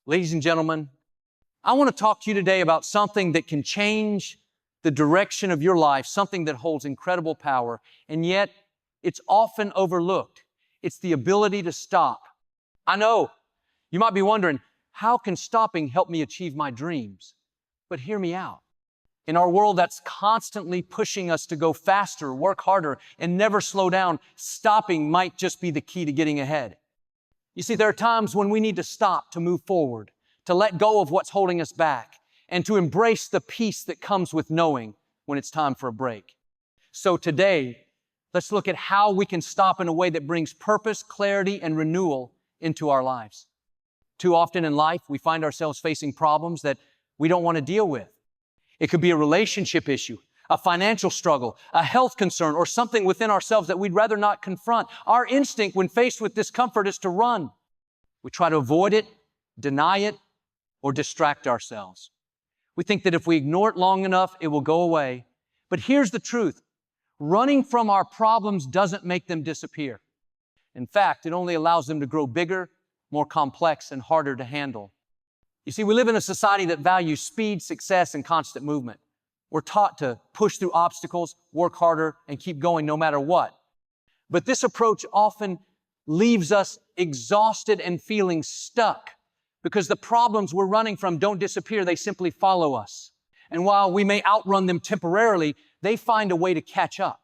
Ladies and gentlemen, I want to talk to you today about something that can change the direction of your life, something that holds incredible power, and yet it's often overlooked. It's the ability to stop. I know you might be wondering, how can stopping help me achieve my dreams? But hear me out. In our world that's constantly pushing us to go faster, work harder, and never slow down, stopping might just be the key to getting ahead. You see, there are times when we need to stop to move forward, to let go of what's holding us back, and to embrace the peace that comes with knowing when it's time for a break. So today, let's look at how we can stop in a way that brings purpose, clarity, and renewal into our lives. Too often in life, we find ourselves facing problems that we don't want to deal with. It could be a relationship issue, a financial struggle, a health concern, or something within ourselves that we'd rather not confront. Our instinct when faced with discomfort is to run. We try to avoid it, deny it, or distract ourselves. We think that if we ignore it long enough, it will go away. But here's the truth. Running from our problems doesn't make them disappear. In fact, it only allows them to grow bigger, more complex, and harder to handle. You see, we live in a society that values speed, success, and constant movement. We're taught to push through obstacles, work harder, and keep going no matter what. But this approach often leaves us exhausted and feeling stuck because the problems we're running from don't disappear, they simply follow us. And while we may outrun them temporarily, they find a way to catch up.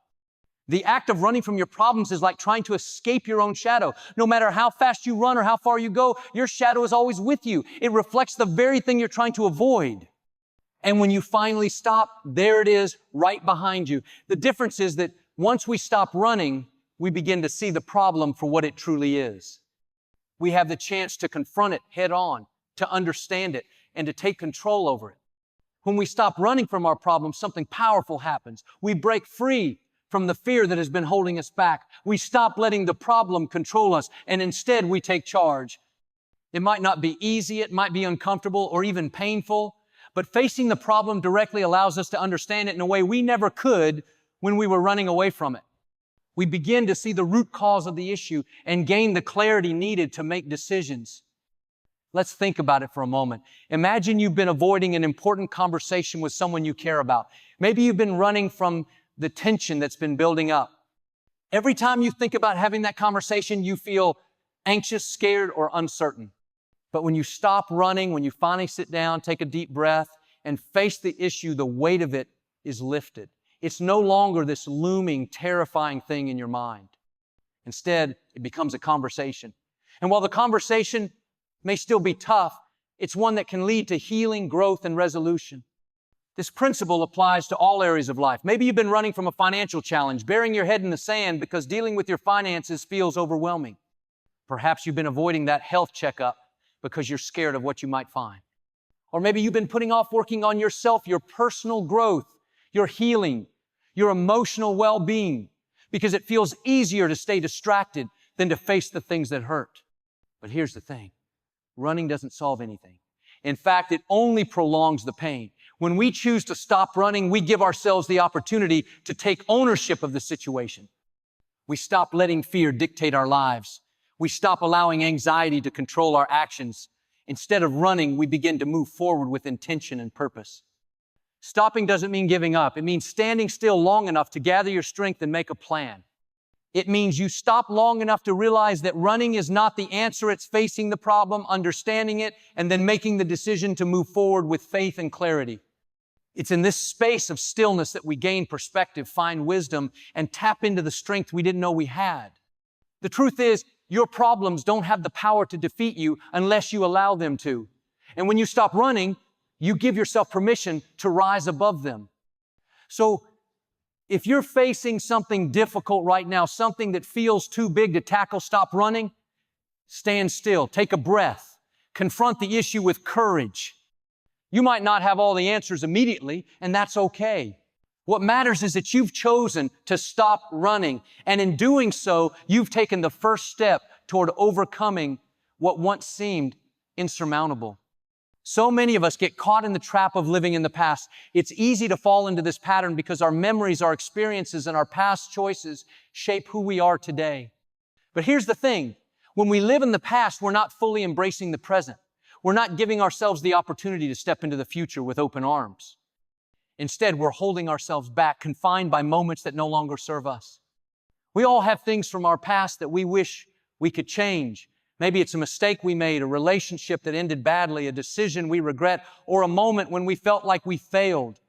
The act of running from your problems is like trying to escape your own shadow. No matter how fast you run or how far you go, your shadow is always with you. It reflects the very thing you're trying to avoid. And when you finally stop, there it is right behind you. The difference is that once we stop running, we begin to see the problem for what it truly is. We have the chance to confront it head on, to understand it, and to take control over it. When we stop running from our problems, something powerful happens. We break free from the fear that has been holding us back. We stop letting the problem control us, and instead we take charge. It might not be easy, it might be uncomfortable or even painful, but facing the problem directly allows us to understand it in a way we never could when we were running away from it. We begin to see the root cause of the issue and gain the clarity needed to make decisions. Let's think about it for a moment. Imagine you've been avoiding an important conversation with someone you care about. Maybe you've been running from the tension that's been building up. Every time you think about having that conversation, you feel anxious, scared, or uncertain. But when you stop running, when you finally sit down, take a deep breath, and face the issue, the weight of it is lifted. It's no longer this looming, terrifying thing in your mind. Instead, it becomes a conversation. And while the conversation may still be tough, it's one that can lead to healing, growth, and resolution. This principle applies to all areas of life. Maybe you've been running from a financial challenge, burying your head in the sand because dealing with your finances feels overwhelming. Perhaps you've been avoiding that health checkup because you're scared of what you might find. Or maybe you've been putting off working on yourself, your personal growth, your healing, your emotional well-being, because it feels easier to stay distracted than to face the things that hurt. But here's the thing. Running doesn't solve anything. In fact, it only prolongs the pain. When we choose to stop running, we give ourselves the opportunity to take ownership of the situation. We stop letting fear dictate our lives. We stop allowing anxiety to control our actions. Instead of running, we begin to move forward with intention and purpose. Stopping doesn't mean giving up. It means standing still long enough to gather your strength and make a plan. It means you stop long enough to realize that running is not the answer. It's facing the problem, understanding it, and then making the decision to move forward with faith and clarity. It's in this space of stillness that we gain perspective, find wisdom, and tap into the strength we didn't know we had. The truth is, your problems don't have the power to defeat you unless you allow them to. And when you stop running, you give yourself permission to rise above them. So, if you're facing something difficult right now, something that feels too big to tackle, stop running, stand still, take a breath, confront the issue with courage. You might not have all the answers immediately, and that's okay. What matters is that you've chosen to stop running, and in doing so, you've taken the first step toward overcoming what once seemed insurmountable. So many of us get caught in the trap of living in the past. It's easy to fall into this pattern because our memories, our experiences, and our past choices shape who we are today. But here's the thing. When we live in the past, we're not fully embracing the present. We're not giving ourselves the opportunity to step into the future with open arms. Instead, we're holding ourselves back, confined by moments that no longer serve us. We all have things from our past that we wish we could change. Maybe it's a mistake we made, a relationship that ended badly, a decision we regret, or a moment when we felt like we failed.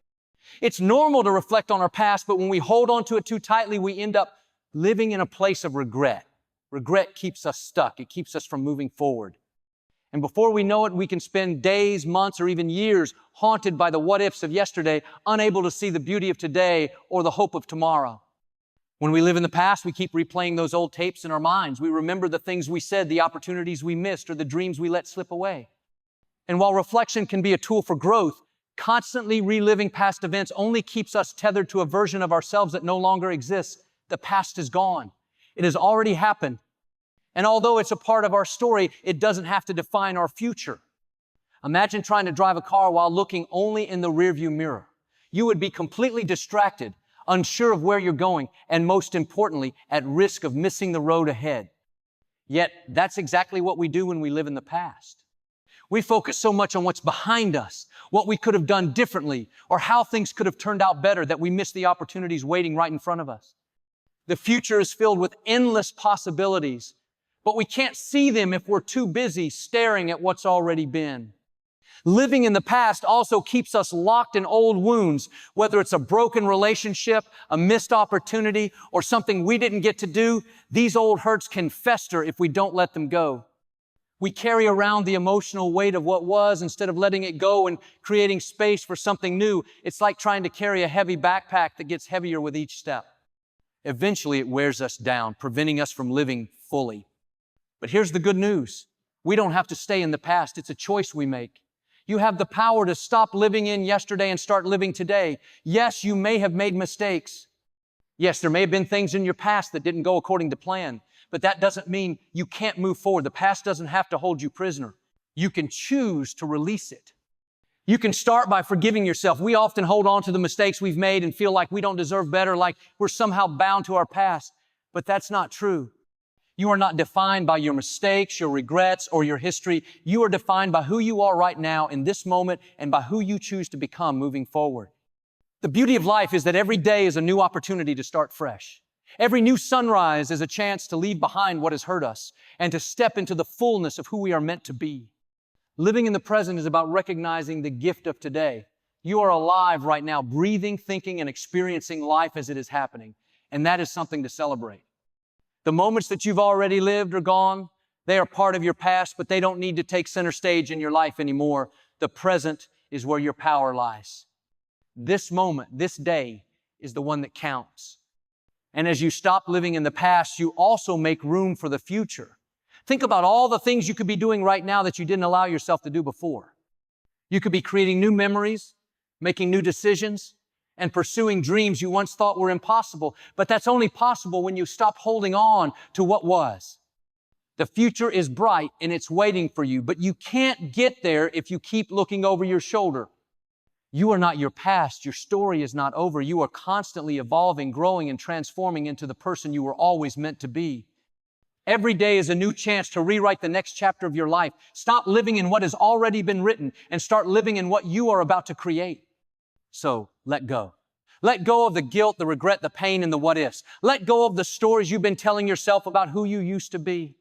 It's normal to reflect on our past, but when we hold on to it too tightly, we end up living in a place of regret. Regret keeps us stuck. It keeps us from moving forward. And before we know it, we can spend days, months, or even years haunted by the what-ifs of yesterday, unable to see the beauty of today or the hope of tomorrow. When we live in the past, we keep replaying those old tapes in our minds. We remember the things we said, the opportunities we missed, or the dreams we let slip away. And while reflection can be a tool for growth, constantly reliving past events only keeps us tethered to a version of ourselves that no longer exists. The past is gone. It has already happened. And although it's a part of our story, it doesn't have to define our future. Imagine trying to drive a car while looking only in the rearview mirror. You would be completely distracted, unsure of where you're going, and most importantly, at risk of missing the road ahead. Yet, that's exactly what we do when we live in the past. We focus so much on what's behind us, what we could have done differently, or how things could have turned out better that we miss the opportunities waiting right in front of us. The future is filled with endless possibilities, but we can't see them if we're too busy staring at what's already been. Living in the past also keeps us locked in old wounds, whether it's a broken relationship, a missed opportunity, or something we didn't get to do. These old hurts can fester if we don't let them go. We carry around the emotional weight of what was instead of letting it go and creating space for something new. It's like trying to carry a heavy backpack that gets heavier with each step. Eventually, it wears us down, preventing us from living fully. But here's the good news. We don't have to stay in the past. It's a choice we make. You have the power to stop living in yesterday and start living today. Yes, you may have made mistakes. Yes, there may have been things in your past that didn't go according to plan, but that doesn't mean you can't move forward. The past doesn't have to hold you prisoner. You can choose to release it. You can start by forgiving yourself. We often hold on to the mistakes we've made and feel like we don't deserve better, like we're somehow bound to our past, but that's not true. You are not defined by your mistakes, your regrets, or your history. You are defined by who you are right now in this moment and by who you choose to become moving forward. The beauty of life is that every day is a new opportunity to start fresh. Every new sunrise is a chance to leave behind what has hurt us and to step into the fullness of who we are meant to be. Living in the present is about recognizing the gift of today. You are alive right now, breathing, thinking, and experiencing life as it is happening. And that is something to celebrate. The moments that you've already lived are gone. They are part of your past, but they don't need to take center stage in your life anymore. The present is where your power lies. This moment, this day, is the one that counts. And as you stop living in the past, you also make room for the future. Think about all the things you could be doing right now that you didn't allow yourself to do before. You could be creating new memories, making new decisions, and pursuing dreams you once thought were impossible. But that's only possible when you stop holding on to what was. The future is bright and it's waiting for you, but you can't get there if you keep looking over your shoulder. You are not your past. Your story is not over. You are constantly evolving, growing, and transforming into the person you were always meant to be. Every day is a new chance to rewrite the next chapter of your life. Stop living in what has already been written and start living in what you are about to create. So let go. Let go of the guilt, the regret, the pain, and the what-ifs. Let go of the stories you've been telling yourself about who you used to be.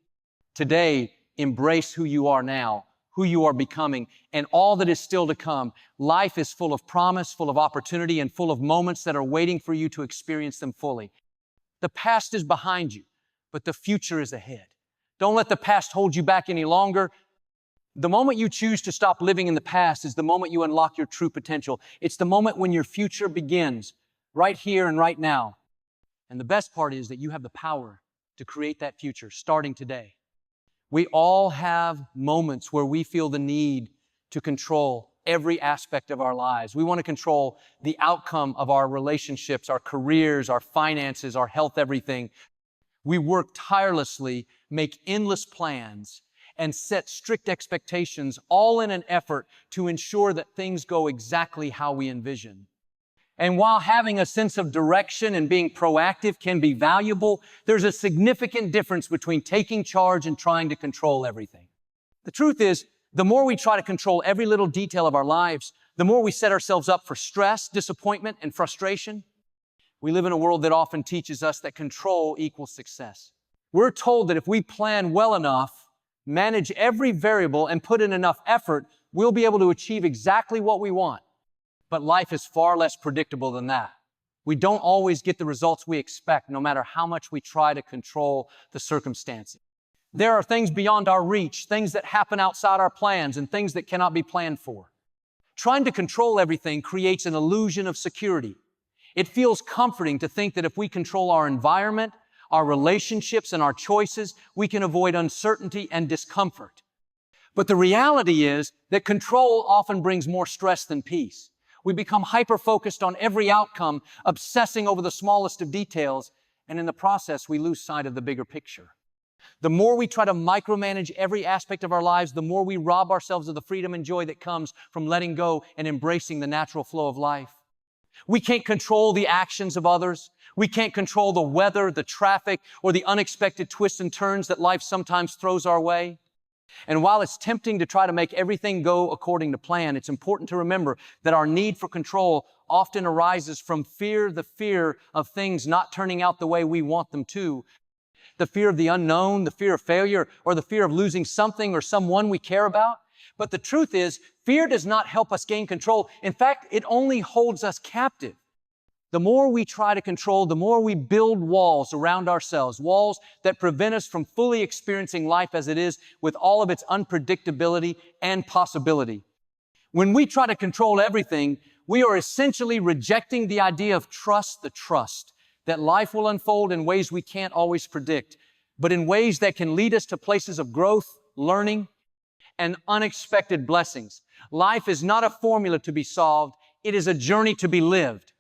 Today, embrace who you are now, who you are becoming, and all that is still to come. Life is full of promise, full of opportunity, and full of moments that are waiting for you to experience them fully. The past is behind you, but the future is ahead. Don't let the past hold you back any longer. The moment you choose to stop living in the past is the moment you unlock your true potential. It's the moment when your future begins, right here and right now. And the best part is that you have the power to create that future starting today. We all have moments where we feel the need to control every aspect of our lives. We want to control the outcome of our relationships, our careers, our finances, our health, everything. We work tirelessly, make endless plans, and set strict expectations, all in an effort to ensure that things go exactly how we envision. And while having a sense of direction and being proactive can be valuable, there's a significant difference between taking charge and trying to control everything. The truth is, The more we try to control every little detail of our lives, the more we set ourselves up for stress, disappointment, and frustration. We live in a world that often teaches us that control equals success. We're told that if we plan well enough, manage every variable, and put in enough effort, we'll be able to achieve exactly what we want. But life is far less predictable than that. We don't always get the results we expect, no matter how much we try to control the circumstances. There are things beyond our reach, things that happen outside our plans, and things that cannot be planned for. Trying to control everything creates an illusion of security. It feels comforting to think that if we control our environment, our relationships, and our choices, we can avoid uncertainty and discomfort. But the reality is that control often brings more stress than peace. We become hyper-focused on every outcome, obsessing over the smallest of details, and in the process, we lose sight of the bigger picture. The more we try to micromanage every aspect of our lives, the more we rob ourselves of the freedom and joy that comes from letting go and embracing the natural flow of life. We can't control the actions of others. We can't control the weather, the traffic, or the unexpected twists and turns that life sometimes throws our way. And while it's tempting to try to make everything go according to plan, it's important to remember that our need for control often arises from the fear of things not turning out the way we want them to. The fear of the unknown, the fear of failure, or the fear of losing something or someone we care about. But the truth is, fear does not help us gain control. In fact, it only holds us captive. The more we try to control, the more we build walls around ourselves, walls that prevent us from fully experiencing life as it is with all of its unpredictability and possibility. When we try to control everything, we are essentially rejecting the idea of trust, that life will unfold in ways we can't always predict, but in ways that can lead us to places of growth, learning, and unexpected blessings. Life is not a formula to be solved. It is a journey to be lived.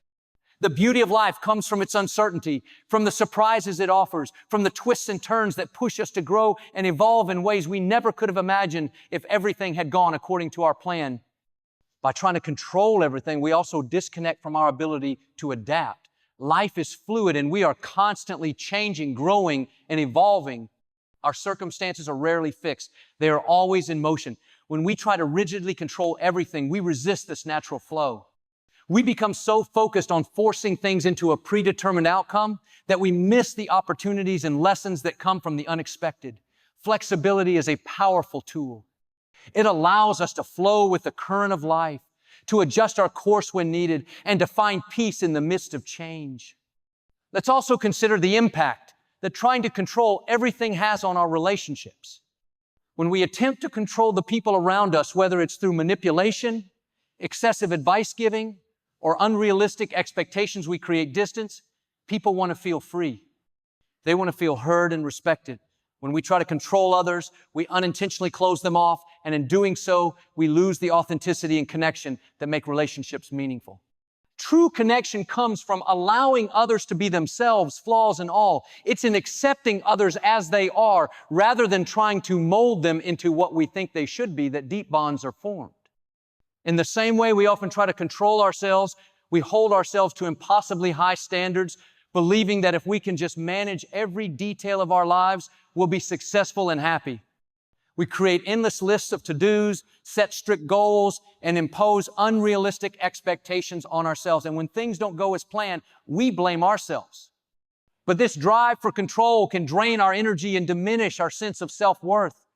The beauty of life comes from its uncertainty, from the surprises it offers, from the twists and turns that push us to grow and evolve in ways we never could have imagined if everything had gone according to our plan. By trying to control everything, we also disconnect from our ability to adapt. Life is fluid and we are constantly changing, growing, and evolving. Our circumstances are rarely fixed. They are always in motion. When we try to rigidly control everything, we resist this natural flow. We become so focused on forcing things into a predetermined outcome that we miss the opportunities and lessons that come from the unexpected. Flexibility is a powerful tool. It allows us to flow with the current of life, to adjust our course when needed, and to find peace in the midst of change. Let's also consider the impact that trying to control everything has on our relationships. When we attempt to control the people around us, whether it's through manipulation, excessive advice giving, or unrealistic expectations, we create distance. People want to feel free. They want to feel heard and respected. When we try to control others, we unintentionally close them off, and in doing so, we lose the authenticity and connection that make relationships meaningful. True connection comes from allowing others to be themselves, flaws and all. It's in accepting others as they are, rather than trying to mold them into what we think they should be, that deep bonds are formed. In the same way we often try to control ourselves, we hold ourselves to impossibly high standards, believing that if we can just manage every detail of our lives, we'll be successful and happy. We create endless lists of to-dos, set strict goals, and impose unrealistic expectations on ourselves. And when things don't go as planned, we blame ourselves. But this drive for control can drain our energy and diminish our sense of self-worth.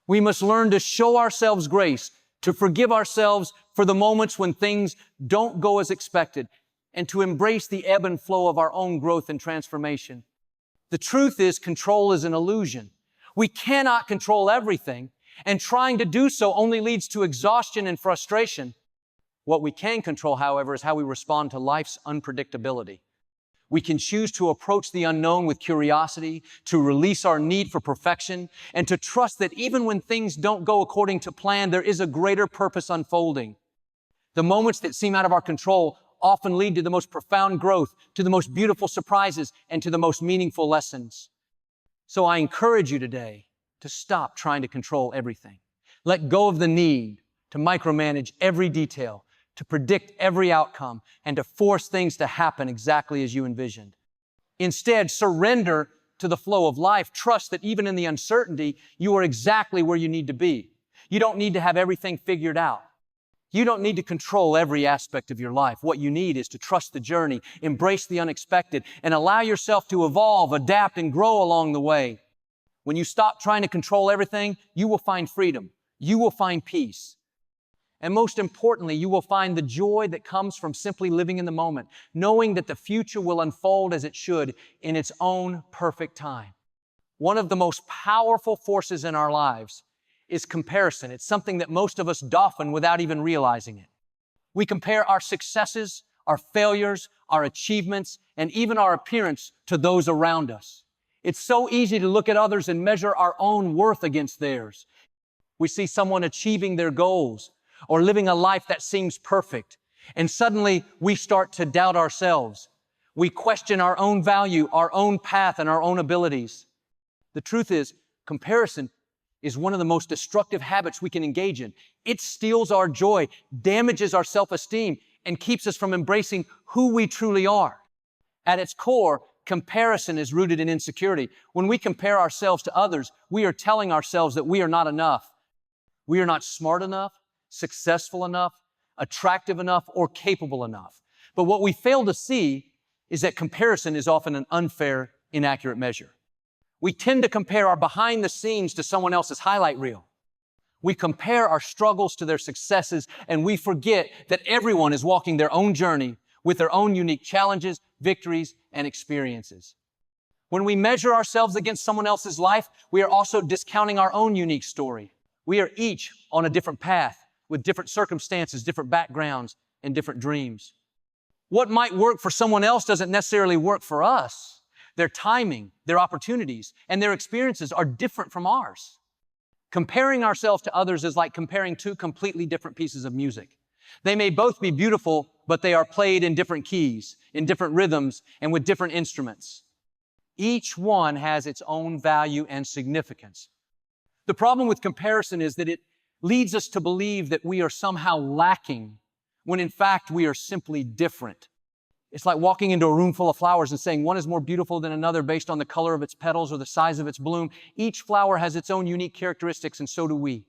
We must learn to show ourselves grace, to forgive ourselves for the moments when things don't go as expected, and to embrace the ebb and flow of our own growth and transformation. The truth is, control is an illusion. We cannot control everything, and trying to do so only leads to exhaustion and frustration. What we can control, however, is how we respond to life's unpredictability. We can choose to approach the unknown with curiosity, to release our need for perfection, and to trust that even when things don't go according to plan, there is a greater purpose unfolding. The moments that seem out of our control often lead to the most profound growth, to the most beautiful surprises, and to the most meaningful lessons. So I encourage you today to stop trying to control everything. Let go of the need to micromanage every detail, to predict every outcome, and to force things to happen exactly as you envisioned. Instead, surrender to the flow of life. Trust that even in the uncertainty, you are exactly where you need to be. You don't need to have everything figured out. You don't need to control every aspect of your life. What you need is to trust the journey, embrace the unexpected, and allow yourself to evolve, adapt, and grow along the way. When you stop trying to control everything, you will find freedom. You will find peace. And most importantly, you will find the joy that comes from simply living in the moment, knowing that the future will unfold as it should in its own perfect time. One of the most powerful forces in our lives is comparison. It's something that most of us soften without even realizing it. We compare our successes, our failures, our achievements, and even our appearance to those around us. It's so easy to look at others and measure our own worth against theirs. We see someone achieving their goals or living a life that seems perfect, and suddenly we start to doubt ourselves. We question our own value, our own path, and our own abilities. The truth is, comparison is one of the most destructive habits we can engage in. It steals our joy, damages our self-esteem, and keeps us from embracing who we truly are. At its core, comparison is rooted in insecurity. When we compare ourselves to others, we are telling ourselves that we are not enough. We are not smart enough, successful enough, attractive enough, or capable enough. But what we fail to see is that comparison is often an unfair, inaccurate measure. We tend to compare our behind the scenes to someone else's highlight reel. We compare our struggles to their successes, and we forget that everyone is walking their own journey with their own unique challenges, victories, and experiences. When we measure ourselves against someone else's life, we are also discounting our own unique story. We are each on a different path with different circumstances, different backgrounds, and different dreams. What might work for someone else doesn't necessarily work for us. Their timing, their opportunities, and their experiences are different from ours. Comparing ourselves to others is like comparing two completely different pieces of music. They may both be beautiful, but they are played in different keys, in different rhythms, and with different instruments. Each one has its own value and significance. The problem with comparison is that it leads us to believe that we are somehow lacking, when in fact we are simply different. It's like walking into a room full of flowers and saying one is more beautiful than another based on the color of its petals or the size of its bloom. Each flower has its own unique characteristics, and so do we.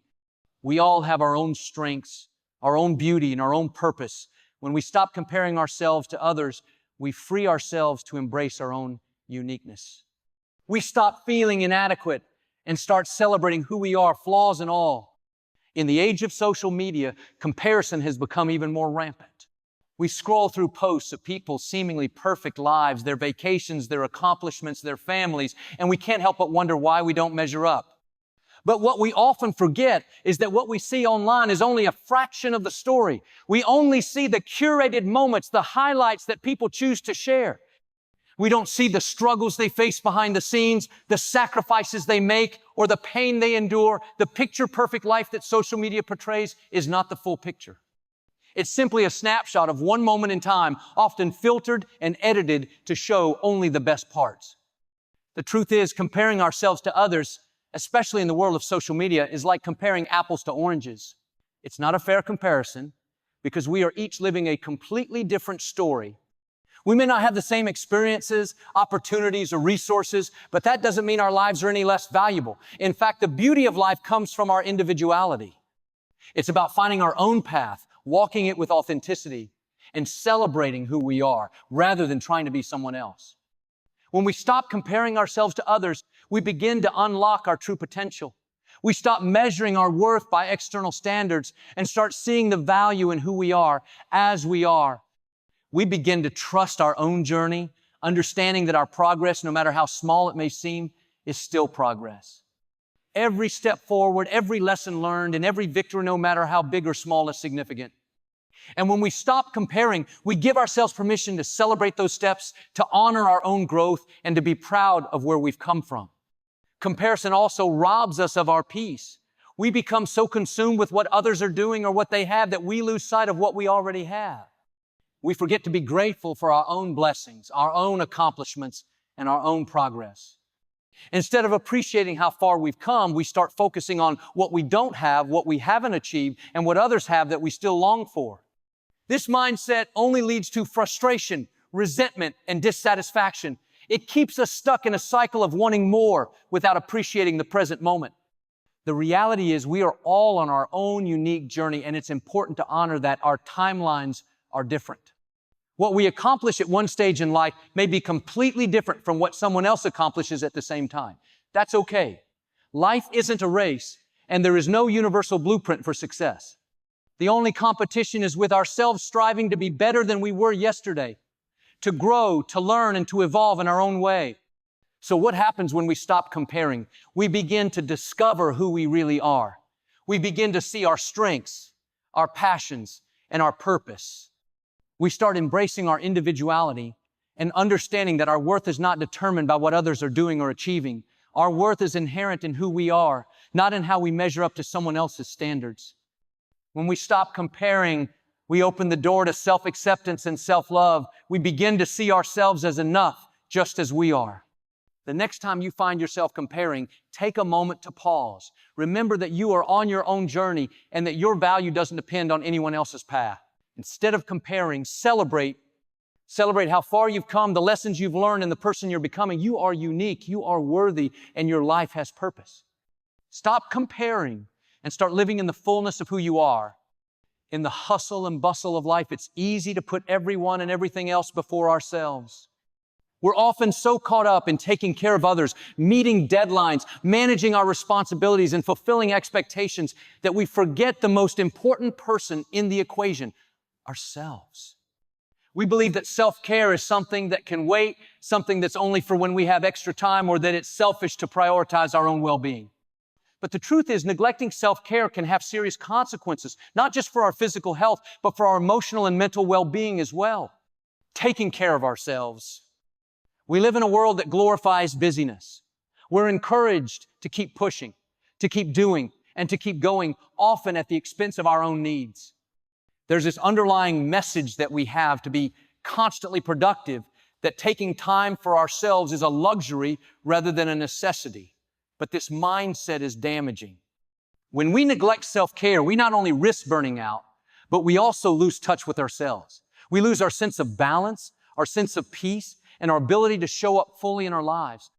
We all have our own strengths, our own beauty, and our own purpose. When we stop comparing ourselves to others, we free ourselves to embrace our own uniqueness. We stop feeling inadequate and start celebrating who we are, flaws and all. In the age of social media, comparison has become even more rampant. We scroll through posts of people's seemingly perfect lives, their vacations, their accomplishments, their families, and we can't help but wonder why we don't measure up. But what we often forget is that what we see online is only a fraction of the story. We only see the curated moments, the highlights that people choose to share. We don't see the struggles they face behind the scenes, the sacrifices they make, or the pain they endure. The picture-perfect life that social media portrays is not the full picture. It's simply a snapshot of one moment in time, often filtered and edited to show only the best parts. The truth is, comparing ourselves to others, especially in the world of social media, is like comparing apples to oranges. It's not a fair comparison because we are each living a completely different story. We may not have the same experiences, opportunities, or resources, but that doesn't mean our lives are any less valuable. In fact, the beauty of life comes from our individuality. It's about finding our own path, walking it with authenticity, and celebrating who we are rather than trying to be someone else. When we stop comparing ourselves to others, we begin to unlock our true potential. We stop measuring our worth by external standards and start seeing the value in who we are as we are. We begin to trust our own journey, understanding that our progress, no matter how small it may seem, is still progress. Every step forward, every lesson learned, and every victory, no matter how big or small, is significant. And when we stop comparing, we give ourselves permission to celebrate those steps, to honor our own growth, and to be proud of where we've come from. Comparison also robs us of our peace. We become so consumed with what others are doing or what they have that we lose sight of what we already have. We forget to be grateful for our own blessings, our own accomplishments, and our own progress. Instead of appreciating how far we've come, we start focusing on what we don't have, what we haven't achieved, and what others have that we still long for. This mindset only leads to frustration, resentment, and dissatisfaction. It keeps us stuck in a cycle of wanting more without appreciating the present moment. The reality is we are all on our own unique journey, and it's important to honor that our timelines are different. What we accomplish at one stage in life may be completely different from what someone else accomplishes at the same time. That's okay. Life isn't a race, and there is no universal blueprint for success. The only competition is with ourselves striving to be better than we were yesterday, to grow, to learn, and to evolve in our own way. So what happens when we stop comparing? We begin to discover who we really are. We begin to see our strengths, our passions, and our purpose. We start embracing our individuality and understanding that our worth is not determined by what others are doing or achieving. Our worth is inherent in who we are, not in how we measure up to someone else's standards. When we stop comparing, we open the door to self-acceptance and self-love. We begin to see ourselves as enough, just as we are. The next time you find yourself comparing, take a moment to pause. Remember that you are on your own journey and that your value doesn't depend on anyone else's path. Instead of comparing, celebrate how far you've come, the lessons you've learned, and the person you're becoming. You are unique, you are worthy, and your life has purpose. Stop comparing and start living in the fullness of who you are. In the hustle and bustle of life, it's easy to put everyone and everything else before ourselves. We're often so caught up in taking care of others, meeting deadlines, managing our responsibilities, and fulfilling expectations that we forget the most important person in the equation, ourselves. We believe that self-care is something that can wait, something that's only for when we have extra time, or that it's selfish to prioritize our own well-being. But the truth is, neglecting self-care can have serious consequences, not just for our physical health, but for our emotional and mental well-being as well. Taking care of ourselves. We live in a world that glorifies busyness. We're encouraged to keep pushing, to keep doing, and to keep going, often at the expense of our own needs. There's this underlying message that we have to be constantly productive, that taking time for ourselves is a luxury rather than a necessity. But this mindset is damaging. When we neglect self-care, we not only risk burning out, but we also lose touch with ourselves. We lose our sense of balance, our sense of peace, and our ability to show up fully in our lives.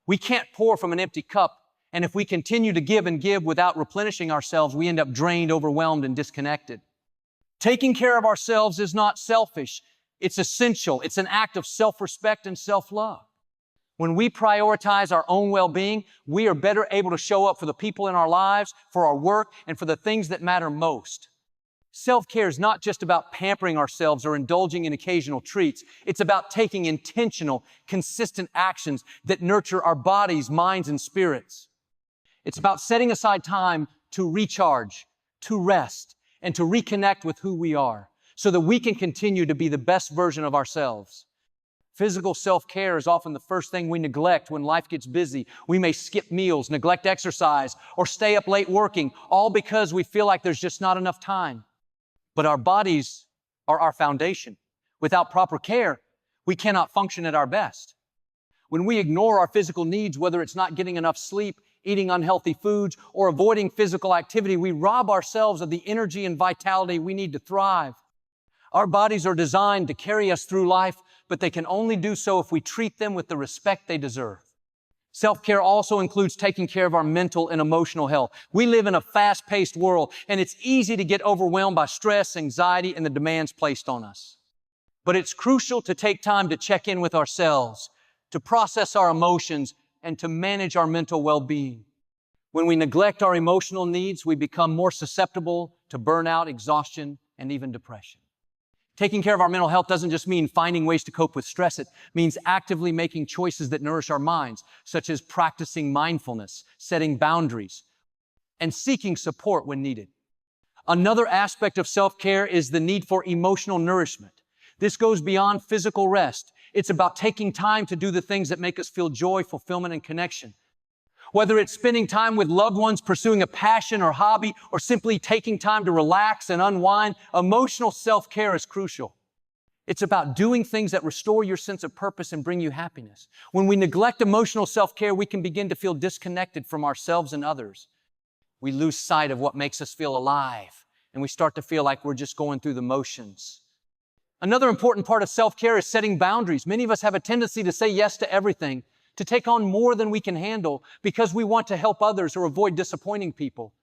We can't pour from an empty cup, and if we continue to give and give without replenishing ourselves, we end up drained, overwhelmed, and disconnected. Taking care of ourselves is not selfish. It's essential. It's an act of self-respect and self-love. When we prioritize our own well-being, we are better able to show up for the people in our lives, for our work, and for the things that matter most. Self-care is not just about pampering ourselves or indulging in occasional treats. It's about taking intentional, consistent actions that nurture our bodies, minds, and spirits. It's about setting aside time to recharge, to rest, and to reconnect with who we are so that we can continue to be the best version of ourselves. Physical self-care is often the first thing we neglect when life gets busy. We may skip meals, neglect exercise, or stay up late working, all because we feel like there's just not enough time. But our bodies are our foundation. Without proper care, we cannot function at our best. When we ignore our physical needs, whether it's not getting enough sleep, eating unhealthy foods, or avoiding physical activity, we rob ourselves of the energy and vitality we need to thrive. Our bodies are designed to carry us through life, but they can only do so if we treat them with the respect they deserve. Self-care also includes taking care of our mental and emotional health. We live in a fast-paced world, and it's easy to get overwhelmed by stress, anxiety, and the demands placed on us. But it's crucial to take time to check in with ourselves, to process our emotions, and to manage our mental well-being. When we neglect our emotional needs, we become more susceptible to burnout, exhaustion, and even depression. Taking care of our mental health doesn't just mean finding ways to cope with stress. It means actively making choices that nourish our minds, such as practicing mindfulness, setting boundaries, and seeking support when needed. Another aspect of self-care is the need for emotional nourishment. This goes beyond physical rest. It's about taking time to do the things that make us feel joy, fulfillment, and connection. Whether it's spending time with loved ones, pursuing a passion or hobby, or simply taking time to relax and unwind, emotional self-care is crucial. It's about doing things that restore your sense of purpose and bring you happiness. When we neglect emotional self-care, we can begin to feel disconnected from ourselves and others. We lose sight of what makes us feel alive, and we start to feel like we're just going through the motions. Another important part of self-care is setting boundaries. Many of us have a tendency to say yes to everything, to take on more than we can handle because we want to help others or avoid disappointing people.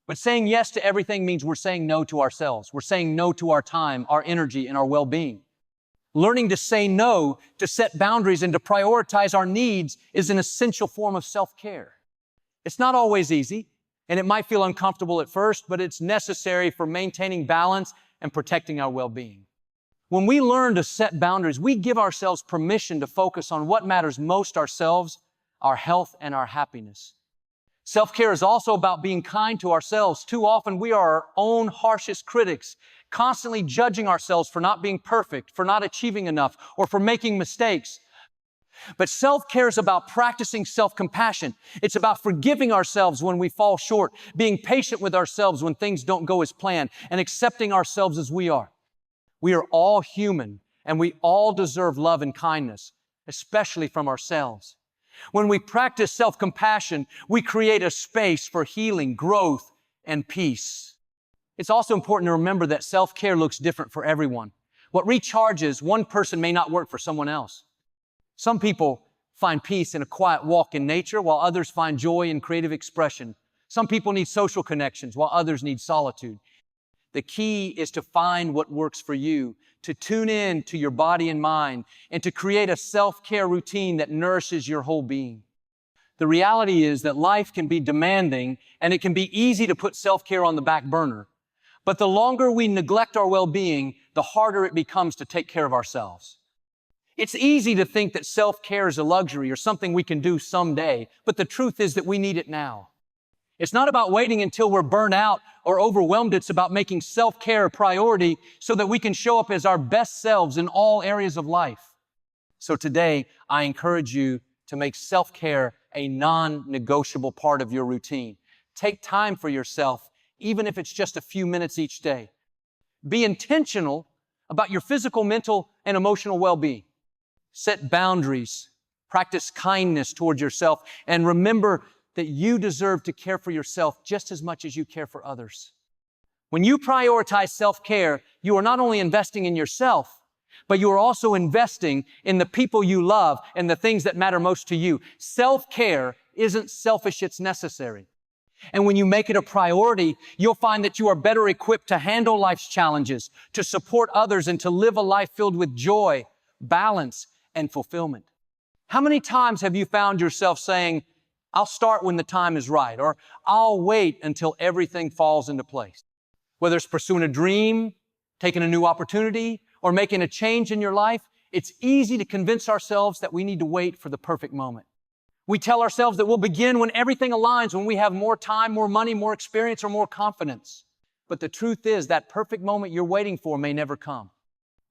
But saying yes to everything means we're saying no to ourselves. We're saying no to our time, our energy, and our well-being. Learning to say no, to set boundaries, and to prioritize our needs is an essential form of self-care. It's not always easy, and it might feel uncomfortable at first, but it's necessary for maintaining balance and protecting our well-being. When we learn to set boundaries, we give ourselves permission to focus on what matters most: ourselves, our health, and our happiness. Self-care is also about being kind to ourselves. Too often we are our own harshest critics, constantly judging ourselves for not being perfect, for not achieving enough, or for making mistakes. But self-care is about practicing self-compassion. It's about forgiving ourselves when we fall short, being patient with ourselves when things don't go as planned, and accepting ourselves as we are. We are all human, and we all deserve love and kindness, especially from ourselves. When we practice self-compassion, we create a space for healing, growth, and peace. It's also important to remember that self-care looks different for everyone. What recharges one person may not work for someone else. Some people find peace in a quiet walk in nature, while others find joy in creative expression. Some people need social connections, while others need solitude. The key is to find what works for you, to tune in to your body and mind, and to create a self-care routine that nourishes your whole being. The reality is that life can be demanding, and it can be easy to put self-care on the back burner. But the longer we neglect our well-being, the harder it becomes to take care of ourselves. It's easy to think that self-care is a luxury or something we can do someday, but the truth is that we need it now. It's not about waiting until we're burnt out or overwhelmed. It's about making self-care a priority so that we can show up as our best selves in all areas of life. So today, I encourage you to make self-care a non-negotiable part of your routine. Take time for yourself, even if it's just a few minutes each day. Be intentional about your physical, mental, and emotional well-being. Set boundaries, practice kindness towards yourself, and remember that you deserve to care for yourself just as much as you care for others. When you prioritize self-care, you are not only investing in yourself, but you are also investing in the people you love and the things that matter most to you. Self-care isn't selfish, it's necessary. And when you make it a priority, you'll find that you are better equipped to handle life's challenges, to support others, and to live a life filled with joy, balance, and fulfillment. How many times have you found yourself saying, "I'll start when the time is right," or "I'll wait until everything falls into place"? Whether it's pursuing a dream, taking a new opportunity, or making a change in your life, it's easy to convince ourselves that we need to wait for the perfect moment. We tell ourselves that we'll begin when everything aligns, when we have more time, more money, more experience, or more confidence. But the truth is that perfect moment you're waiting for may never come.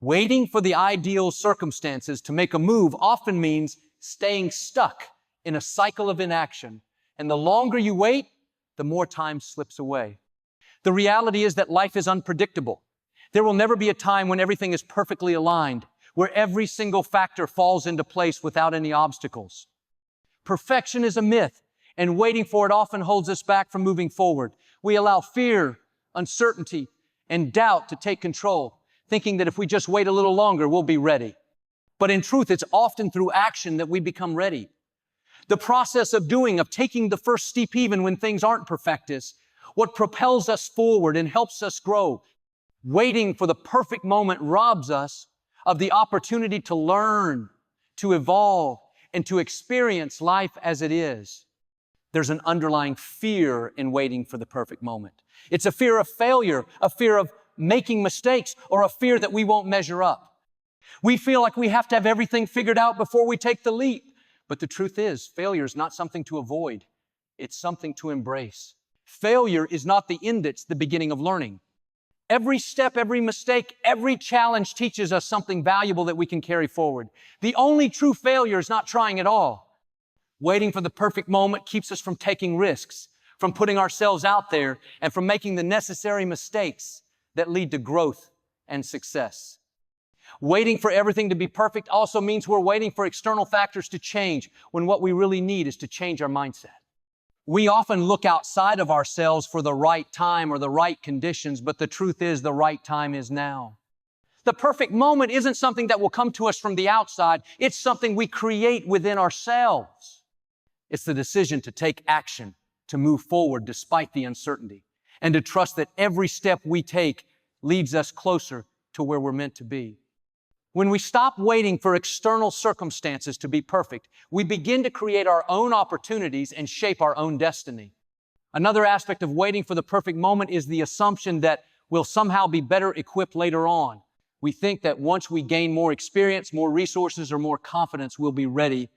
Waiting for the ideal circumstances to make a move often means staying stuck in a cycle of inaction. And the longer you wait, the more time slips away. The reality is that life is unpredictable. There will never be a time when everything is perfectly aligned, where every single factor falls into place without any obstacles. Perfection is a myth, and waiting for it often holds us back from moving forward. We allow fear, uncertainty, and doubt to take control, thinking that if we just wait a little longer, we'll be ready. But in truth, it's often through action that we become ready. The process of taking the first step even when things aren't perfect is what propels us forward and helps us grow. Waiting for the perfect moment robs us of the opportunity to learn, to evolve, and to experience life as it is. There's an underlying fear in waiting for the perfect moment. It's a fear of failure, a fear of making mistakes, or a fear that we won't measure up. We feel like we have to have everything figured out before we take the leap. But the truth is, failure is not something to avoid. It's something to embrace. Failure is not the end, it's the beginning of learning. Every step, every mistake, every challenge teaches us something valuable that we can carry forward. The only true failure is not trying at all. Waiting for the perfect moment keeps us from taking risks, from putting ourselves out there, and from making the necessary mistakes that lead to growth and success. Waiting for everything to be perfect also means we're waiting for external factors to change when what we really need is to change our mindset. We often look outside of ourselves for the right time or the right conditions, but the truth is the right time is now. The perfect moment isn't something that will come to us from the outside. It's something we create within ourselves. It's the decision to take action, to move forward despite the uncertainty, and to trust that every step we take leads us closer to where we're meant to be. When we stop waiting for external circumstances to be perfect, we begin to create our own opportunities and shape our own destiny. Another aspect of waiting for the perfect moment is the assumption that we'll somehow be better equipped later on. We think that once we gain more experience, more resources, or more confidence, we'll be ready.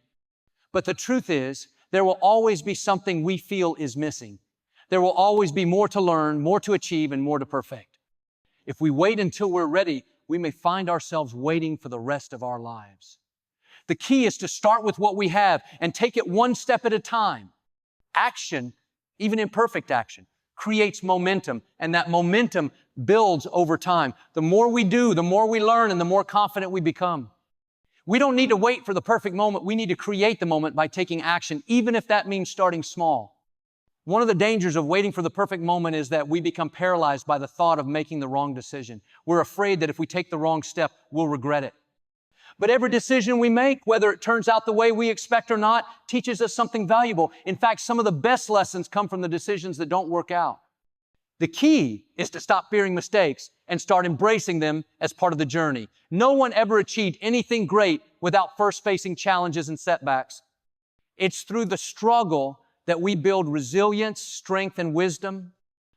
But the truth is, there will always be something we feel is missing. There will always be more to learn, more to achieve, and more to perfect. If we wait until we're ready, we may find ourselves waiting for the rest of our lives. The key is to start with what we have and take it one step at a time. Action, even imperfect action, creates momentum, and that momentum builds over time. The more we do, the more we learn, and the more confident we become. We don't need to wait for the perfect moment. We need to create the moment by taking action, even if that means starting small. One of the dangers of waiting for the perfect moment is that we become paralyzed by the thought of making the wrong decision. We're afraid that if we take the wrong step, we'll regret it. But every decision we make, whether it turns out the way we expect or not, teaches us something valuable. In fact, some of the best lessons come from the decisions that don't work out. The key is to stop fearing mistakes and start embracing them as part of the journey. No one ever achieved anything great without first facing challenges and setbacks. It's through the struggle that we build resilience, strength, and wisdom.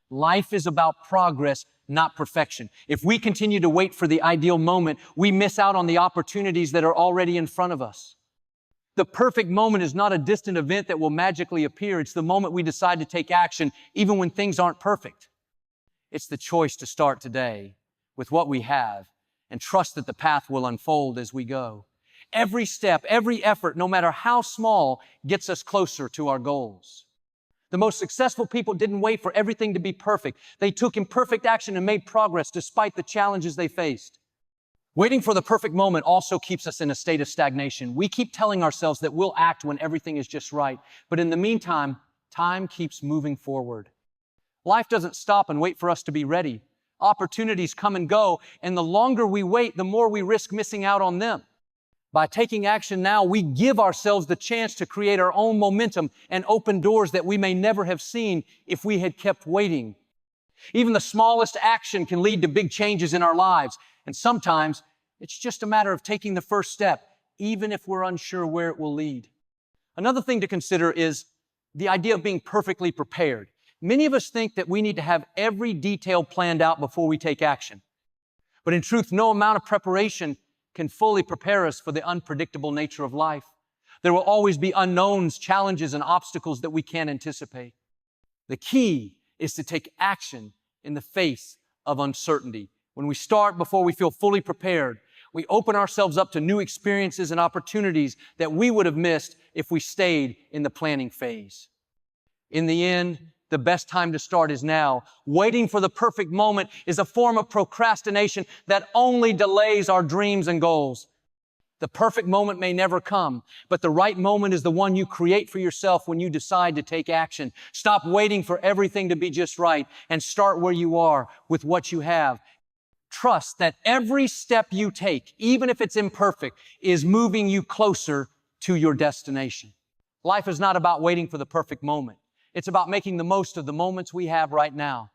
Life is about progress, not perfection. If we continue to wait for the ideal moment, we miss out on the opportunities that are already in front of us. The perfect moment is not a distant event that will magically appear. It's the moment we decide to take action, even when things aren't perfect. It's the choice to start today with what we have and trust that the path will unfold as we go. Every step, every effort, no matter how small, gets us closer to our goals. The most successful people didn't wait for everything to be perfect. They took imperfect action and made progress despite the challenges they faced. Waiting for the perfect moment also keeps us in a state of stagnation. We keep telling ourselves that we'll act when everything is just right. But in the meantime, time keeps moving forward. Life doesn't stop and wait for us to be ready. Opportunities come and go, and the longer we wait, the more we risk missing out on them. By taking action now, we give ourselves the chance to create our own momentum and open doors that we may never have seen if we had kept waiting. Even the smallest action can lead to big changes in our lives. And sometimes it's just a matter of taking the first step, even if we're unsure where it will lead. Another thing to consider is the idea of being perfectly prepared. Many of us think that we need to have every detail planned out before we take action. But in truth, no amount of preparation can fully prepare us for the unpredictable nature of life. There will always be unknowns, challenges, and obstacles that we can't anticipate. The key is to take action in the face of uncertainty. When we start before we feel fully prepared, we open ourselves up to new experiences and opportunities that we would have missed if we stayed in the planning phase. In the end, the best time to start is now. Waiting for the perfect moment is a form of procrastination that only delays our dreams and goals. The perfect moment may never come, but the right moment is the one you create for yourself when you decide to take action. Stop waiting for everything to be just right and start where you are with what you have. Trust that every step you take, even if it's imperfect, is moving you closer to your destination. Life is not about waiting for the perfect moment. It's about making the most of the moments we have right now.